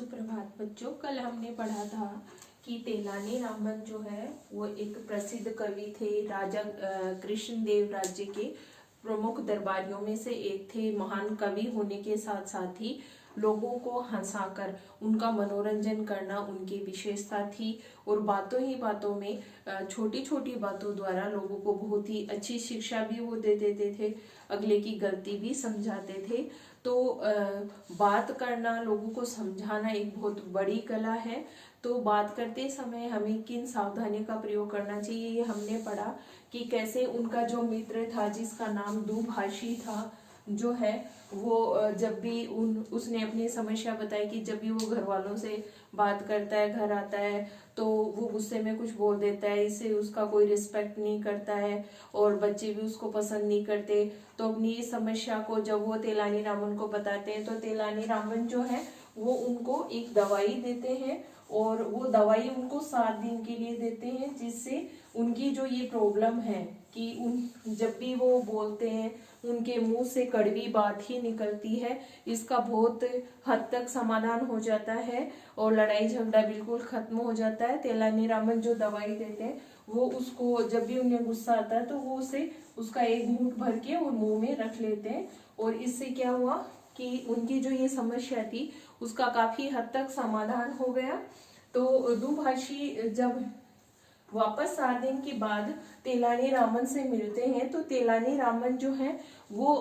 सुप्रभात बच्चों। कल हमने पढ़ा था कि तेलानी रामन जो है वो एक प्रसिद्ध कवि थे। राजा कृष्णदेव राज्य के प्रमुख दरबारियों में से एक थे। महान कवि होने के साथ साथ ही लोगों को हंसाकर उनका मनोरंजन करना उनकी विशेषता थी। और बातों ही बातों में छोटी छोटी बातों द्वारा लोगों को बहुत ही अच्छी शिक्षा भी वो दे देते थे, अगले की गलती भी समझाते थे। तो बात करना, लोगों को समझाना एक बहुत बड़ी कला है। तो बात करते समय हमें किन सावधानियों का प्रयोग करना चाहिए ये हमने पढ़ा कि कैसे उनका जो मित्र था जिसका नाम दुभाषी था जो है वो जब भी उसने अपनी समस्या बताई कि जब भी वो घर वालों से बात करता है, घर आता है तो वो गुस्से में कुछ बोल देता है, इससे उसका कोई रिस्पेक्ट नहीं करता है और बच्चे भी उसको पसंद नहीं करते। तो अपनी इस समस्या को जब वो तेलानी रामन को बताते हैं तो तेलानी रामन जो है वो उनको एक दवाई देते हैं और वो दवाई उनको 7 दिन के लिए देते हैं, जिससे उनकी जो ये प्रॉब्लम है कि उन जब भी वो बोलते हैं उनके मुंह से कड़वी बात ही निकलती है, इसका बहुत हद तक समाधान हो जाता है और लड़ाई झगड़ा बिल्कुल खत्म हो जाता है। तेलानी रामन जो दवाई देते हैं वो उसको जब भी उन्हें गुस्सा आता है तो वो उसे उसका एक घूंट भर के और मुंह में रख लेते हैं और इससे क्या हुआ कि उनकी जो ये समस्या थी उसका काफी हद तक समाधान हो गया। तो दुभाषी जब वापस 7 दिन के बाद तेलानी रामन से मिलते हैं तो तेलानी रामन जो है वो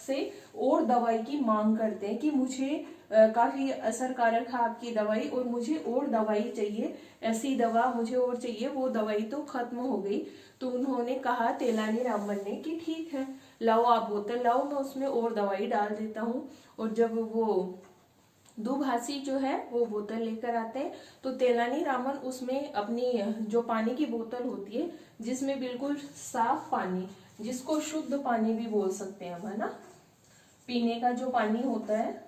से और दवाई की मांग करते हैं कि मुझे काफी असरकारक है आपकी दवाई और मुझे और दवाई चाहिए, ऐसी दवा मुझे और चाहिए। वो दवाई तो खत्म हो गई। तो उन्होंने कहा तेलानी रामन ने कि ठीक है, लाओ आप बोतल लाओ, मैं उसमें और दवाई डाल देता हूँ। और जब वो दुभाषी जो है वो बोतल लेकर आते हैं तो तेलानी रामन उसमें अपनी जो पानी की बोतल होती है जिसमें बिल्कुल साफ पानी, जिसको शुद्ध पानी भी बोल सकते हैं हम, है ना, पीने का जो पानी होता है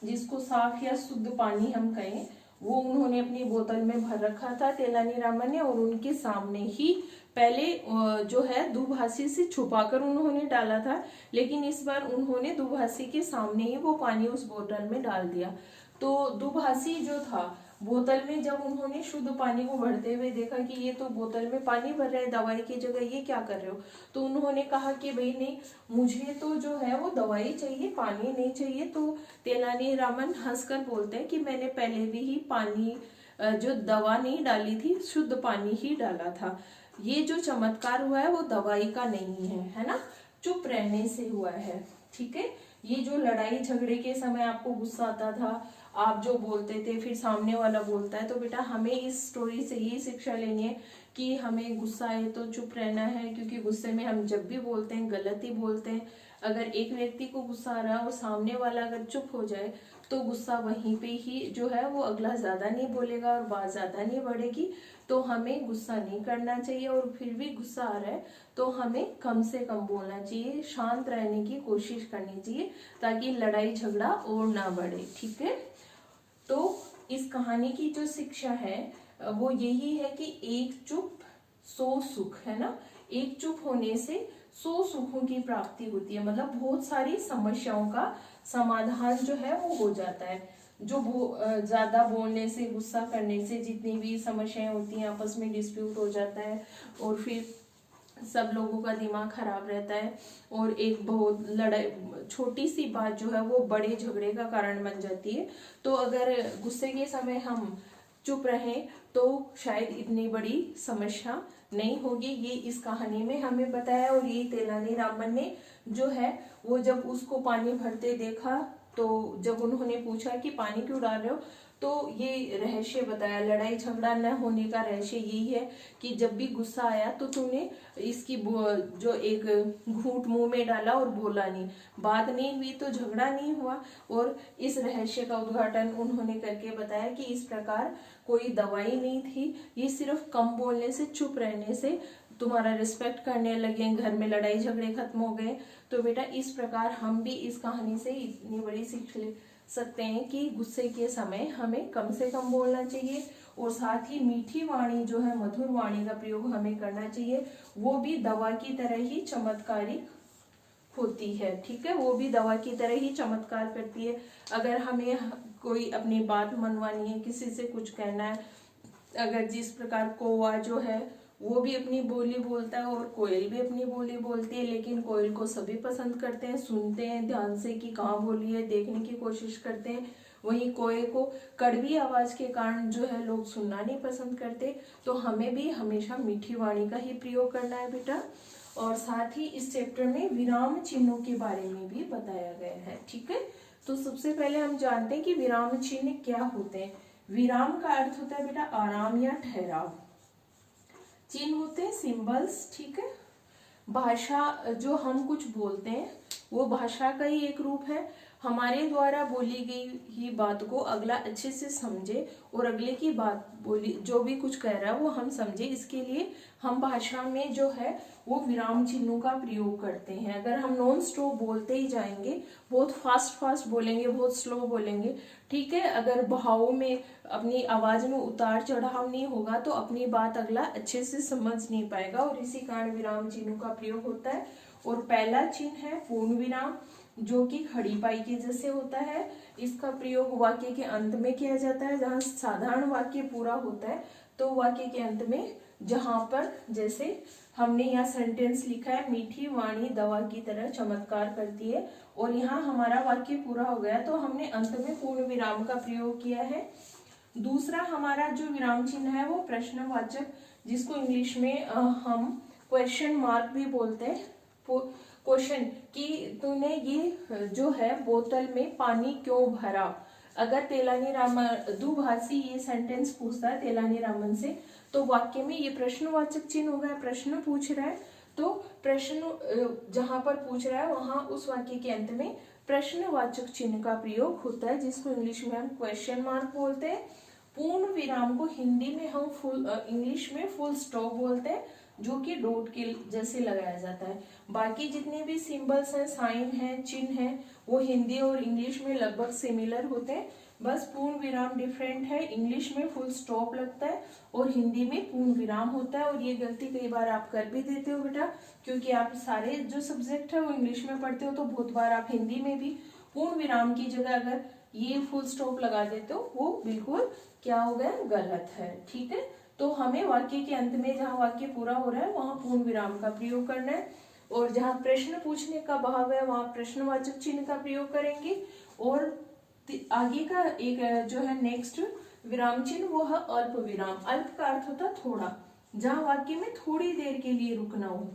जिसको साफ या शुद्ध पानी हम कहें, वो उन्होंने अपनी बोतल में भर रखा था तेलानी रामन ने और उनके सामने ही पहले जो है दुभाषी से छुपाकर उन्होंने डाला था, लेकिन इस बार उन्होंने दुभाषी के सामने ही वो पानी उस बोतल में डाल दिया। तो दुभाषी जो था बोतल में जब उन्होंने शुद्ध पानी को भरते हुए देखा कि ये तो बोतल में पानी भर रहे हैं दवाई की जगह, ये क्या कर रहे हो, तो उन्होंने कहा कि भाई नहीं, मुझे तो जो है वो दवाई चाहिए, पानी नहीं चाहिए। तो तेलानी रामन हंसकर बोलते हैं कि मैंने पहले भी ही पानी जो दवा नहीं डाली थी, शुद्ध पानी ही डाला था। ये जो चमत्कार हुआ है वो दवाई का नहीं है ना, चुप रहने से हुआ है। ठीक है, ये जो लड़ाई झगड़े के समय आपको गुस्सा आता था, आप जो बोलते थे फिर सामने वाला बोलता है, तो बेटा हमें इस स्टोरी से ये शिक्षा लेनी है कि हमें गुस्सा आए तो चुप रहना है, क्योंकि गुस्से में हम जब भी बोलते हैं गलत ही बोलते हैं। अगर एक व्यक्ति को गुस्सा आ रहा है और सामने वाला अगर चुप हो जाए तो गुस्सा वहीं पे ही जो है वो अगला ज्यादा नहीं बोलेगा और बात ज्यादा नहीं बढ़ेगी। तो हमें गुस्सा नहीं करना चाहिए और फिर भी गुस्सा आ रहा है तो हमें कम से कम बोलना चाहिए, शांत रहने की कोशिश करनी चाहिए ताकि लड़ाई झगड़ा और ना बढ़े। ठीक है, तो इस कहानी की जो शिक्षा है वो यही है कि एक चुप 100 सुख, है ना, एक चुप होने से 100 सुखों की प्राप्ति होती है। मतलब बहुत सारी समस्याओं का समाधान जो है वो हो जाता है। जो ज्यादा बोलने से, गुस्सा करने से जितनी भी समस्याएं होती हैं, आपस में डिस्प्यूट हो जाता है और फिर सब लोगों का दिमाग खराब रहता है और एक बहुत लड़ाई, छोटी सी बात जो है वो बड़े झगड़े का कारण बन जाती है। तो अगर गुस्से के समय हम चुप रहें तो शायद इतनी बड़ी समस्या नहीं होगी। ये इस कहानी में हमें बताया। और ये तेलानी रामन ने जो है वो जब उसको पानी भरते देखा तो जब उन्होंने पूछा कि पानी क्यों डाल रहे हो, तो ये रहस्य बताया। लड़ाई झगड़ा न होने का रहस्य यही है कि जब भी गुस्सा आया तो तूने इसकी जो एक घूंट मुंह में डाला और बोला नहीं, बात नहीं हुई तो झगड़ा नहीं हुआ। और इस रहस्य का उद्घाटन उन्होंने करके बताया कि इस प्रकार कोई दवाई नहीं थी, ये सिर्फ कम बोलने से, चुप रहने से तुम्हारा रिस्पेक्ट करने लगे, घर में लड़ाई झगड़े खत्म हो गए। तो बेटा इस प्रकार हम भी इस कहानी से इतनी बड़ी सीख ले सकते हैं कि गुस्से के समय हमें कम से कम बोलना चाहिए और साथ ही मीठी वाणी जो है, मधुर वाणी का प्रयोग हमें करना चाहिए। वो भी दवा की तरह ही चमत्कारिक होती है। ठीक है, वो भी दवा की तरह ही चमत्कार करती है। अगर हमें कोई अपनी बात मनवानी है, किसी से कुछ कहना है, अगर जिस प्रकार कौवा जो है वो भी अपनी बोली बोलता है और कोयल भी अपनी बोली बोलती है, लेकिन कोयल को सभी पसंद करते हैं, सुनते हैं ध्यान से कि कहाँ बोली है, देखने की कोशिश करते हैं। वहीं कोयल को कड़वी आवाज के कारण जो है लोग सुनना नहीं पसंद करते। तो हमें भी हमेशा मीठी वाणी का ही प्रयोग करना है बेटा। और साथ ही इस चैप्टर में विराम चिन्हों के बारे में भी बताया गया है। ठीक है, तो सबसे पहले हम जानते हैं कि विराम चिन्ह क्या होते हैं। विराम का अर्थ होता है बेटा आराम या ठहराव। चिन्ह होते हैं सिंबल्स। ठीक है, भाषा जो हम कुछ बोलते हैं वो भाषा का ही एक रूप है। हमारे द्वारा बोली गई ही बात को अगला अच्छे से समझे और अगले की बात बोली जो भी कुछ कह रहा है वो हम समझे, इसके लिए हम भाषा में जो है वो विराम चिन्हों का प्रयोग करते हैं। अगर हम नॉन स्टॉप बोलते ही जाएंगे, बहुत फास्ट बोलेंगे, बहुत स्लो बोलेंगे, ठीक है, अगर भाव में अपनी आवाज में उतार चढ़ाव नहीं होगा तो अपनी बात अगला अच्छे से समझ नहीं पाएगा, और इसी कारण विराम चिन्हों का प्रयोग होता है। और पहला चिन्ह है पूर्ण विराम, जो कि खड़ी पाई के जैसे होता है। इसका प्रयोग वाक्य के अंत में किया जाता है। जहाँ साधारण वाक्य पूरा होता है तो वाक्य के अंत में, जहां पर जैसे हमने यहाँ सेंटेंस लिखा है, मीठी वाणी दवा की तरह चमत्कार करती है, और यहाँ हमारा वाक्य पूरा हो गया तो हमने अंत में पूर्ण विराम का प्रयोग किया है। दूसरा हमारा जो विराम चिन्ह है वो प्रश्नवाचक, जिसको इंग्लिश में हम क्वेश्चन मार्क भी बोलते हैं। क्वेश्चन कि तूने ये जो है बोतल में पानी क्यों भरा। अगर तेलानीरामन दुभाषी ये सेंटेंस पूछता है तेलानीरामन से, तो वाक्य में ये प्रश्नवाचक चिन्ह होगा, प्रश्न पूछ रहा है, तो प्रश्न जहां पर पूछ रहा है वहां उस वाक्य के अंत में प्रश्नवाचक चिन्ह का प्रयोग होता है, जिसको इंग्लिश में हम क्वेश्चन मार्क बोलते हैं। पूर्ण विराम को हिंदी में हम इंग्लिश में फुल स्टॉप बोलते हैं, जो कि डॉट के जैसे लगाया जाता है। बाकी जितने भी सिंबल्स हैं, साइन हैं, चिन्ह हैं, वो हिंदी और इंग्लिश में लगभग सिमिलर होते हैं। बस पूर्ण विराम डिफरेंट है, इंग्लिश में फुल स्टॉप लगता है और हिंदी में पूर्ण विराम होता है। और ये गलती कई बार आप कर भी देते हो बेटा, क्योंकि आप सारे जो सब्जेक्ट है वो इंग्लिश में पढ़ते हो, तो बहुत बार आप हिंदी में भी पूर्ण विराम की जगह अगर ये फुल स्टॉप लगा देते हो, वो बिल्कुल क्या हो गया, गलत है। ठीक है, तो हमें वाक्य के अंत में जहाँ वाक्य पूरा हो रहा है वहां पूर्ण विराम का प्रयोग करना है, और जहाँ प्रश्न पूछने का भाव है वहां प्रश्नवाचक चिन्ह का प्रयोग करेंगे। और आगे का एक जो है नेक्स्ट विराम चिन्ह वो है अल्प विराम। अल्प का अर्थ होता है थोड़ा, जहाँ वाक्य में थोड़ी देर के लिए रुकना हो।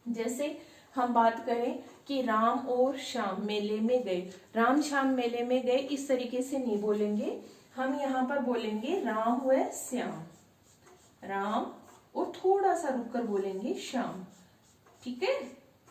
जैसे हम बात करें कि राम और श्याम मेले में गए, राम श्याम मेले में गए, इस तरीके से नहीं बोलेंगे, हम यहाँ पर बोलेंगे राम व श्याम, राम और थोड़ा सा रुककर बोलेंगे श्याम। ठीक है,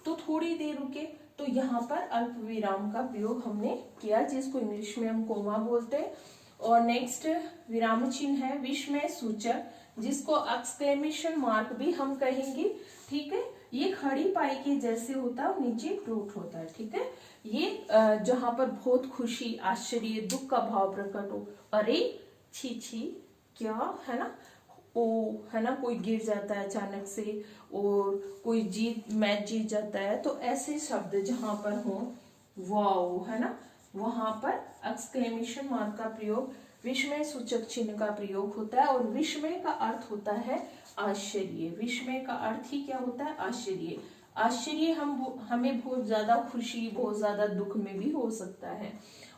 तो थोड़ी देर रुके, तो यहाँ पर अल्प विराम का प्रयोग हमने किया, जिसको इंग्लिश में हम कोमा बोलते हैं। और नेक्स्ट विराम चिन्ह है विस्मय सूचक, जिसको एक्सक्लेमेशन मार्क भी हम कहेंगे। ठीक है, ये खड़ी पाई के जैसे होता है, नीचे डॉट होता है। ठीक है, ये जहां पर बहुत खुशी, आश्चर्य, दुख का भाव प्रकट हो, अरे छी छी क्या है ना, ओ है ना, कोई गिर जाता है अचानक से और कोई मैच जीत जाता है, तो ऐसे शब्द जहां पर हो, वाओ है ना, वहां पर एक्सक्लेमेशन मार्क का प्रयोग, विस्मय सूचक चिन्ह का प्रयोग होता है। और विस्मय का अर्थ होता है आश्चर्य। विस्मय का अर्थ ही क्या होता है, आश्चर्य। आश्चर्य हमें बहुत ज्यादा खुशी, बहुत ज्यादा दुख में भी हो सकता है।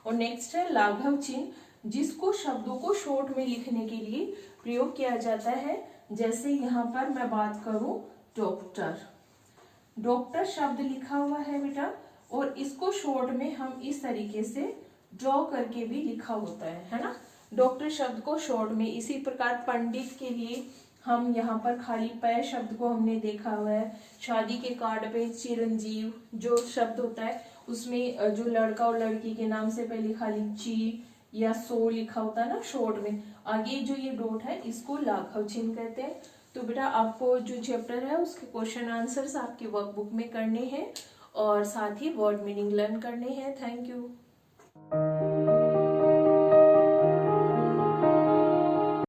और नेक्स्ट है लाघव चिन्ह, जिसको शब्दों को शॉर्ट में लिखने के लिए प्रयोग किया जाता है। जैसे यहाँ पर मैं बात करूं डॉक्टर, डॉक्टर शब्द लिखा हुआ है बेटा, और इसको शॉर्ट में हम इस तरीके से ड्रॉ करके भी लिखा होता है ना, डॉक्टर शब्द को शॉर्ट में। इसी प्रकार पंडित के लिए हम यहाँ पर खाली पै शब्द को हमने देखा हुआ है। शादी के कार्ड पे चिरंजीव जो शब्द होता है, उसमें जो लड़का और लड़की के नाम से पहले खाली ची या सो लिखा होता है ना शॉर्ट में, आगे जो ये डॉट है इसको लाघव चिन्ह कहते हैं। तो बेटा आपको जो चैप्टर है उसके क्वेश्चन आंसर्स आपकी वर्कबुक में करने हैं, और साथ ही वर्ड मीनिंग लर्न करने हैं। Thank you.